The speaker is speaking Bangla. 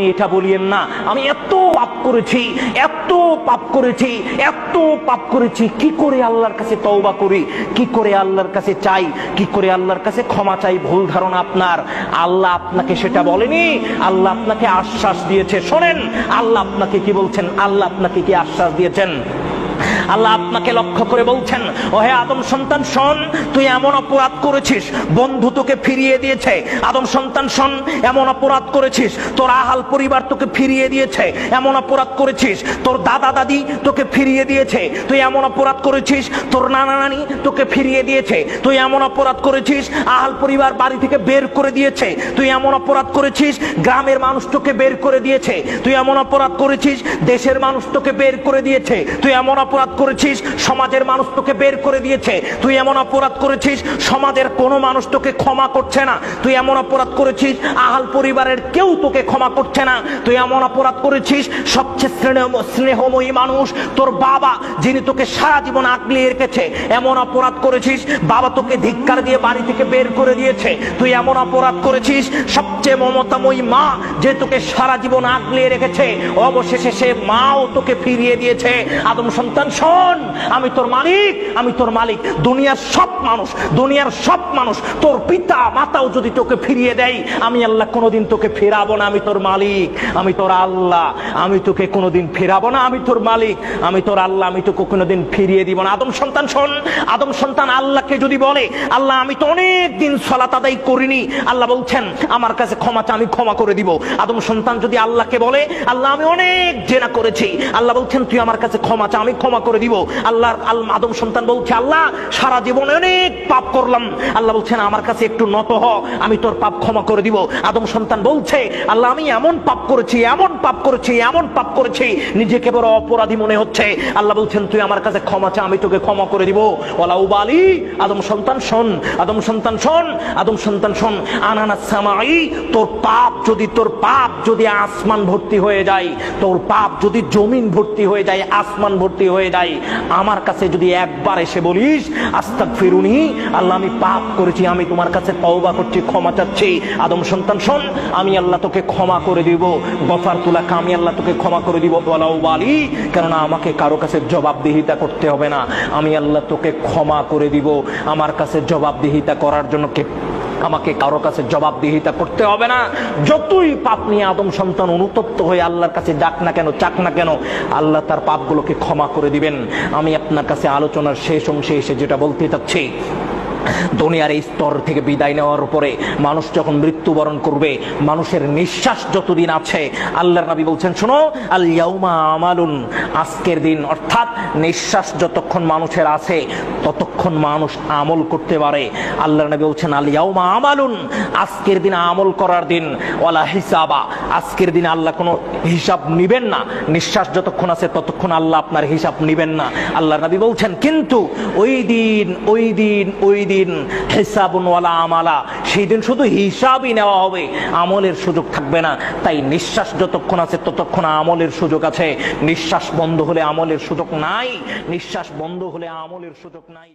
এটা বলিয়েন না আমি এত পাপ করেছি, এত পাপ করেছি, এত পাপ করেছি, কি করে আল্লাহর কাছে তওবা করি, কি করে আল্লাহর কাছে চাই, কি করে আল্লাহর কাছে ক্ষমা চাই? ভুল ধারণা আপনার। আল্লাহ আপনাকে সেটা বলেনি, আল্লাহ আপনাকে আশ্বাস দিয়েছে। শোনেন আল্লাহ আপনাকে কি বলছেন, আল্লাহ আপনাকে কি আশ্বাস দিয়েছেন। আল্লাহ আপনাকে লক্ষ্য করে বলছেন, ও হে আদম সন্তান শোন, তুই এমন অপরাধ করেছিস বন্ধু তোকে ফিরিয়ে দিয়েছে। আদম সন্তান শোন, এমন অপরাধ করেছিস তোর আহাল পরিবার তোকে ফিরিয়ে দিয়েছে। এমন অপরাধ করেছিস তোর দাদা দাদি তোকে ফিরিয়ে দিয়েছে। তুই এমন অপরাধ করেছিস তোর নানা নানি তোকে ফিরিয়ে দিয়েছে। তুই এমন অপরাধ করেছিস আহাল পরিবার বাড়ি থেকে বের করে দিয়েছে। তুই এমন অপরাধ করেছিস গ্রামের মানুষ তোকে বের করে দিয়েছে। তুই এমন অপরাধ করেছিস দেশের মানুষ তোকে বের করে দিয়েছে। তুই এমন অপরাধ করেছিস সমাজের মানুষ তোকে বের করে দিয়েছে। তুই এমন অপরাধ করেছিস সমাজের কোনো মানুষ তোকে ক্ষমা করছে না। তুই এমন অপরাধ করেছিস আহাল পরিবারের কেউ তোকে ক্ষমা করছে না। তুই এমন অপরাধ করেছিস সবচেয়ে স্নেহময়ী মানুষ তোর বাবা, যিনি তোকে সারা জীবন আগলিয়ে রেখেছে। এমন অপরাধ করেছিস বাবা তোকে ধিক্কার দিয়ে বাড়ি থেকে বের করে দিয়েছে। তুই এমন অপরাধ করেছিস সবচেয়ে মমতাময়ী মা, যে তোকে সারা জীবন আগলিয়ে রেখেছে, অবশেষে সে মাও তোকে ফিরিয়ে দিয়েছে। আদম সন্তান শোন, আমি তোর মালিক, আমি তোর মালিক। দুনিয়ার সব মানুষ, দুনিয়ার সব মানুষ, তোর পিতা মাতাও যদি তোকে ফিরিয়ে দেয়, আমি আল্লাহ কোনোদিন তোকে ফেরাবো না। আমি তোর মালিক, আমি তোর আল্লাহ, আমি তোকে কোনোদিন ফেরাবো না। আমি তোর মালিক, আমি তোর আল্লাহ, আমি তোকে কোনোদিন ফিরিয়ে দিব না। আদম সন্তান শোন, আদম সন্তান আল্লাহকে যদি বলে, আল্লাহ আমি তো অনেক দিন সালাত আদায় করিনি, আল্লাহ বলছেন আমার কাছে ক্ষমা চা, আমি ক্ষমা করে দিব। আদম সন্তান যদি আল্লাহকে বলে, আল্লাহ আমি অনেক জেনা করেছি, আল্লাহ বলছেন তুই আমার কাছে ক্ষমা চা, আমি ক্ষমা করে দিব। আদম সন্তান বলছে আল্লাহ সারা জীবনে অনেক পাপ করলাম, আল্লাহ বলছেন আমার কাছে একটু নত হ, আমি তোর পাপ ক্ষমা করে দিব। আদম সন্তান বলছে আল্লাহ আমি এমন পাপ করেছি, এমন পাপ করেছি, এমন পাপ করেছি, নিজেকে বড় অপরাধী মনে হচ্ছে। আল্লাহ বলছেন তুই আমার কাছে ক্ষমা চা, আমি তোকে ক্ষমা করে দিব। ওয়ালা উবালি, আদম সন্তান শোন, আদম সন্তান শোন, আদম সন্তান শোন, আনানা সামাই, তোর পাপ যদি আসমান ভর্তি হয়ে যায়, তোর পাপ যদি জমিন ভর্তি হয়ে যায়, আসমান ভর্তি হয়ে যায়, আমার কাছে যদি একবার এসে বলিস আস্তাগফিরুনি, আল্লাহ আমি পাপ করেছি, আমি তোমার কাছে তওবা করছি, ক্ষমা চাচ্ছি, আদম সন্তান শোন, আমি আল্লাহ তোকে ক্ষমা করে দিব। গফারতু লাকা, আমি আল্লাহ তোকে ক্ষমা করে দিব। ওয়ালা উবালি, কেননা আমাকে কারো কাছে জবাবদিহিতা করতে হবে না, আমি আল্লাহ তোকে ক্ষমা করে দিব। আমার কাছে জবাবদিহিতা করার জন্য আমাকে কারো কাছে জবাবদিহিতা করতে হবে না। যতই পাপ নিয়ে আদম সন্তান অনুতপ্ত হয়ে আল্লাহর কাছে যাক না কেন, চাক না কেন, আল্লাহ তার পাপগুলোকে ক্ষমা করে দিবেন। আমি আপনার কাছে আলোচনার শেষ অংশে এসে যেটা বলতে চাচ্ছি, দুনিয়ার এই স্তর থেকে বিদায় নেওয়ার পরে মানুষ যখন মৃত্যুবরণ করবে, মানুষের নিঃশ্বাস যতদিন আছে, আল্লাহর নবী বলছেন শোনো, আল ইয়াউমা আমালুন, আজকের দিন, অর্থাৎ নিঃশ্বাস যতক্ষণ মানুষের আছে ততক্ষণ মানুষ আমল করতে পারে। আল্লাহর নবী বলছেন আল ইয়াউমা আমালুন, আজকের দিন আমল করার দিন, ওয়ালা হিসাবা, আজকের দিন আল্লাহ কোনো হিসাব নিবেন না। নিঃশ্বাস যতক্ষণ আছে ততক্ষণ আল্লাহ আপনার হিসাব নিবেন না। আল্লাহর নবী বলছেন কিন্তু ওই দিন হিসাবুন ওয়ালা আমালা, সেই দিন শুধু হিসাবই নেওয়া হবে, আমলের সুযোগ থাকবে না। তাই নিঃশ্বাস যতক্ষণ আছে ততক্ষণ আমলের সুযোগ আছে, নিঃশ্বাস বন্ধ হলে আমলের সুযোগ নাই, নিঃশ্বাস বন্ধ হলে আমলের সুযোগ নাই।